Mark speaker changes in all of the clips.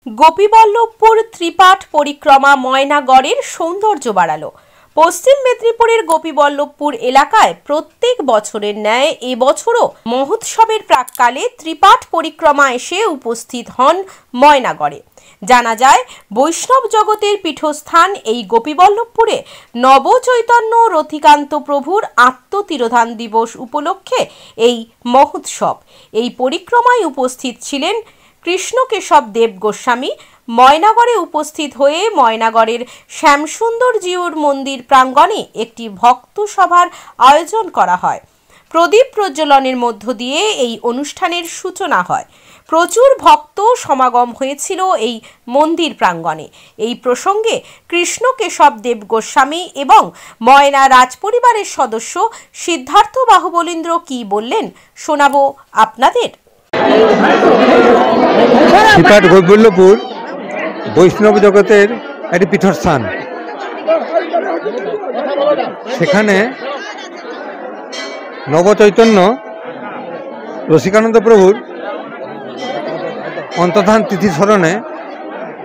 Speaker 1: গোপীবল্লভপুর ত্রিপাঠ পরিক্রমা ময়নাগড়ের সৌন্দর্য বাড়ালো। পশ্চিম মেদিনীপুরের গোপীবল্লভপুর এলাকায় প্রত্যেক বছরের ন্যায় এবছরও মহোৎসবের প্রাক্কালে ত্রিপাঠ পরিক্রমা এসে উপস্থিত হন ময়নাগড়ে। জানা যায়, বৈষ্ণব জগতের পীঠস্থান এই গোপীবল্লভপুরে নবচৈতন্য রথিকান্ত প্রভুর আত্মতিরোধান দিবস উপলক্ষে এই মহোৎসব। এই পরিক্রমায় উপস্থিত ছিলেন কৃষ্ণকেশব দেব গোস্বামী। ময়নাগড়ে উপস্থিত হয়ে ময়নাগড়ের শ্যামসুন্দর জিউর মন্দির প্রাঙ্গণে একটি ভক্ত সভার আয়োজন করা হয়। প্রদীপ প্রজ্বলনের মধ্য দিয়ে এই অনুষ্ঠানের সূচনা হয়। প্রচুর ভক্ত সমাগম হয়েছিল এই মন্দির প্রাঙ্গণে। এই প্রসঙ্গে কৃষ্ণকেশব দেব গোস্বামী এবং ময়না রাজপরিবারের সদস্য সিদ্ধার্থ বাহুবলীন্দ্র কি বললেন শোনাবো আপনাদের।
Speaker 2: ত্রিপাঠ গোপীবল্লভপুর বৈষ্ণব জগতের একটি পীঠস্থান। সেখানে নবচৈতন্য রসিকানন্দ প্রভুর অন্তর্ধান তিথি স্মরণে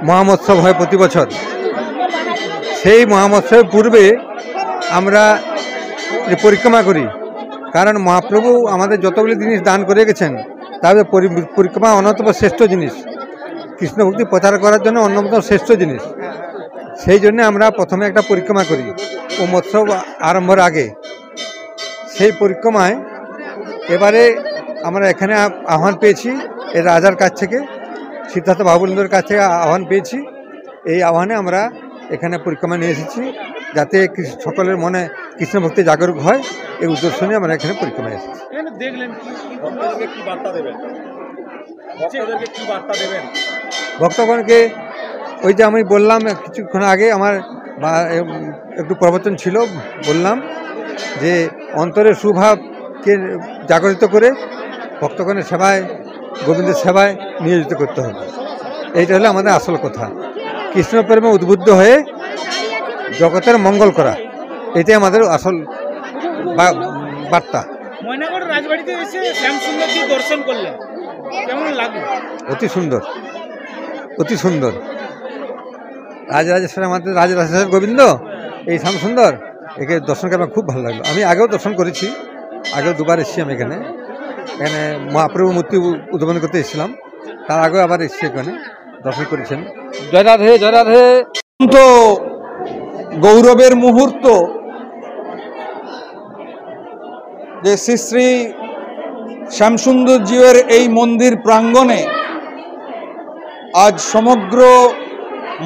Speaker 2: মহামোৎসব হয় প্রতি বছর। সেই মহামোৎসবের পূর্বে আমরা পরিক্রমা করি, কারণ মহাপ্রভু আমাদের যতগুলি জিনিস দান করে গেছেন তার পরিক্রমা অন্যতম শ্রেষ্ঠ জিনিস, কৃষ্ণ ভক্তি প্রচার করার জন্য অন্যতম শ্রেষ্ঠ জিনিস। সেই জন্য আমরা প্রথমে একটা পরিক্রমা করি ও মহোৎসব আরম্ভের আগে। সেই পরিক্রমায় এবারে আমরা এখানে আহ্বান পেয়েছি এই রাজার কাছ থেকে, সিদ্ধার্থ বাহুবলীন্দ্রের কাছ থেকে আহ্বান পেয়েছি। এই আহ্বানে আমরা এখানে পরিক্রমা নিয়ে এসেছি, যাতে সকলের মনে কৃষ্ণ ভক্তি জাগরুক হয়, এই উদ্দেশ্য নিয়ে আমরা এখানে পরিক্রমায় এসেছি। ভক্তগণকে ওই যে আমি বললাম কিছুক্ষণ আগে, আমার একটু প্রবচন ছিল, বললাম যে অন্তরের সুভাবকে জাগরিত করে ভক্তগণের সেবায়, গোবিন্দের সেবায় নিয়োজিত করতে হবে। এইটা হলো আমাদের আসল কথা। কৃষ্ণ প্রেমে উদ্বুদ্ধ হয়ে জগতের মঙ্গল করা, এটাই আমাদের আসল বার্তা।
Speaker 3: ময়নাগড় রাজবাড়িতে এসে শ্যামসুন্দরজি দর্শন করলেন, কেমন লাগলো?
Speaker 2: অতি সুন্দর, অতি সুন্দর। রাজরাজেশ্বর আমাদের রাজরাজেশ্বর গোবিন্দ, এই শ্যামসুন্দর, একে দর্শন করে আমার খুব ভালো লাগলো। আমি আগেও দর্শন করেছি, আগেও দুবার এসেছি আমি এখানে মহাপ্রভু মূর্তি উদ্বোধন করতে এসেছিলাম, তার আগেও আবার এসেছি, এখানে দর্শন করেছেন। জয় রাধে, জয় রাধে।
Speaker 4: তো গৌরবের মুহূর্ত যে শ্রী শ্রী শ্যামসুন্দর জিউর এই মন্দির প্রাঙ্গণে আজ সমগ্র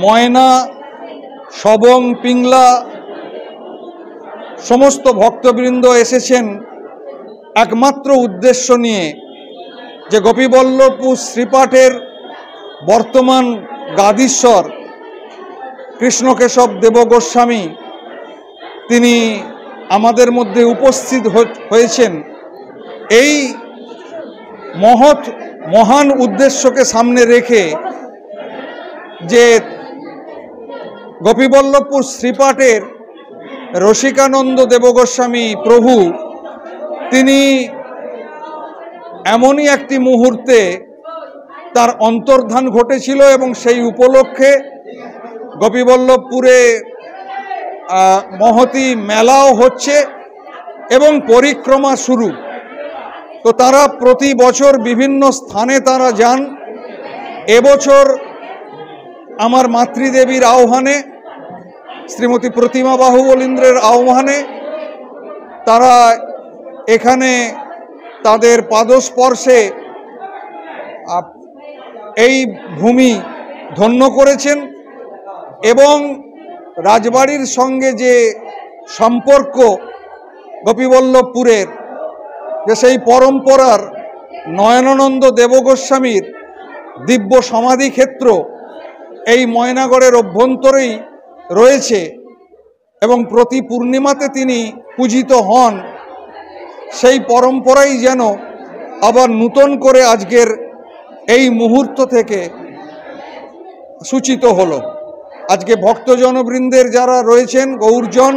Speaker 4: ময়না, সবং, পিংলা সমস্ত ভক্তবৃন্দ এসেছেন একমাত্র উদ্দেশ্য নিয়ে, যে গোপীবল্লভপুর শ্রীপাঠের বর্তমান গাদীশ্বর কৃষ্ণকেশব দেব গোস্বামী তিনি আমাদের মধ্যে উপস্থিত হয়েছেন। এই মহান উদ্দেশ্যকে সামনে রেখে যে গোপীবল্লভপুর শ্রীপাঠের রসিকানন্দ দেব গোস্বামী প্রভু, তিনি এমনই একটি মুহূর্তে তার অন্তর্ধান ঘটেছিল এবং সেই উপলক্ষে গোপীবল্লভপুরে মহতী মেলাও হচ্ছে এবং পরিক্রমা শুরু। তো তারা প্রতি বছর বিভিন্ন স্থানে তারা যান। এবছর আমার মাতৃদেবীর আহ্বানে, শ্রীমতী প্রতিমা বাহুবলীন্দ্রের আহ্বানে তারা এখানে তাদের পাদস্পর্শে এই ভূমি ধন্য করেছেন এবং রাজবাড়ির সঙ্গে যে সম্পর্ক গোপীবল্লভপুরের, যে সেই পরম্পরার নয়নানন্দ দেব গোস্বামীর দিব্য সমাধি ক্ষেত্র এই ময়নাগড়ের অভ্যন্তরেই রয়েছে এবং প্রতি পূর্ণিমাতে তিনি পূজিত হন। সেই পরম্পরাই যেন আবার নূতন করে আজকের এই মুহূর্ত থেকে সূচিত হলো। আজকে ভক্তজনবৃন্দের যারা রয়েছেন গৌরজন,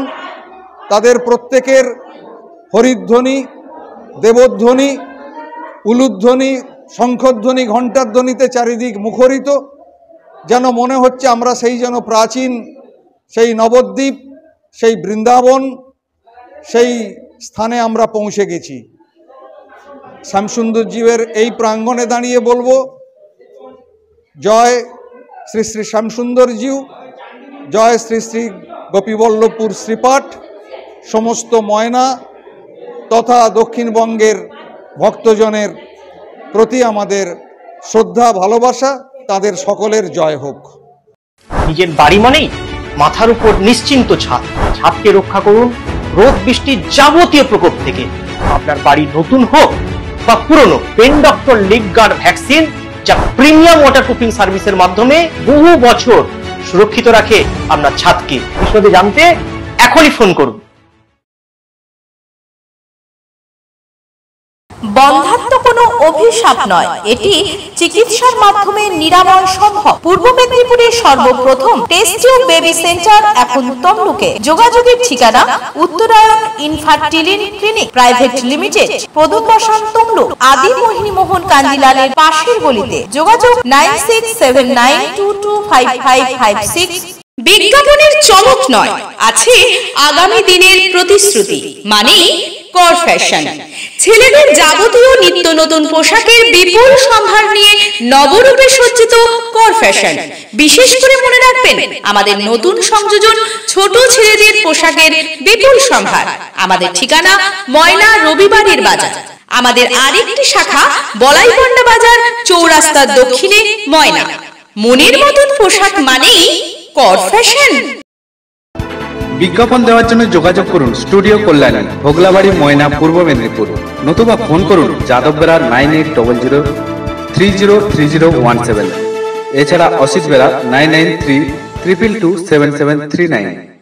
Speaker 4: তাদের প্রত্যেকের হরিধ্বনি, দেবধ্বনি, উলুধ্বনি, শঙ্খধ্বনি, ঘণ্টার ধ্বনিতে চারিদিক মুখরিত যেন মনে হচ্ছে আমরা সেই যেন প্রাচীন সেই নবদ্বীপ, সেই বৃন্দাবন, সেই স্থানে আমরা পৌঁছে গেছি। শ্যামসুন্দরজিউর এই প্রাঙ্গণে দাঁড়িয়ে বলবো, জয় শ্রী শ্রী শ্যামসুন্দরজিউ, জয় শ্রী শ্রী গোপীবল্লভপুর শ্রীপাঠ। সমস্ত ময়না তথা দক্ষিণবঙ্গের ভক্তজনের প্রতি আমাদের শ্রদ্ধা ভালোবাসা, তাদের সকলের জয় হোক।
Speaker 5: নিজের বাড়ি মানেই মাথার উপর নিশ্চিন্ত ছাদ। ছাদকে রক্ষা করুন রোদ বৃষ্টির যাবতীয় প্রকোপ থেকে। আপনার বাড়ি নতুন হোক বা পুরনো, pen doctor leak guard vaccine, যা প্রিমিয়াম ওয়াটারপ্রুফিং সার্ভিসের মাধ্যমে বহু বছর সুরক্ষিত রাখে আপনার ছাদকে। বিশদে জানতে এখনই ফোন করুন।
Speaker 1: বন্ধ্যাত্ব কোনো অভিশাপ নয়, এটি চিকিৎসার মাধ্যমে নিরাময় সম্ভব। পূর্ব মেদিনীপুরের সর্বপ্রথম টেস্ট টিউব বেবি সেন্টার এখন তমলুকে। যোগাযোগের ঠিকানা উত্তরায়ণ ইনফার্টিলিটি ক্লিনিক প্রাইভেট লিমিটেড, প্রদূত বসান তমলুক, আদি মোহিনী মোহন কাঞ্জিলালের পাশের গলিতে। যোগাযোগ 9679225556। বিজ্ঞাপনের চমক নয়, আছে আগামী দিনের প্রতিশ্রুতি, মানে কর ফ্যাশন। ছেলেদের যাবতীয় নিত্য নতুন পোশাকের বিপুল সম্ভার নিয়ে নবরূপে সজ্জিত কর ফ্যাশন। বিশেষ করে মনে রাখবেন, আমাদের নতুন সংযোজন ছোট ছেলেদের পোশাকের বিপুল সম্ভার। আমাদের ঠিকানা ময়না রবিবারের বাজার। আমাদের আরেকটি শাখা বলাইপন্ডা বাজার চৌরাস্তার দক্ষিণে ময়না। মনের মতন পোশাক মানেই কর ফ্যাশন।
Speaker 6: বিজ্ঞাপন দেওয়ার জন্য যোগাযোগ করুন স্টুডিও কল্যাণী, ভোগলাবাড়ি, ময়না, পূর্ব মেদিনীপুর। নতুবা ফোন করুন যাদব বেড়া 9800303017। এছাড়া অসিত বেড়া 9932227739।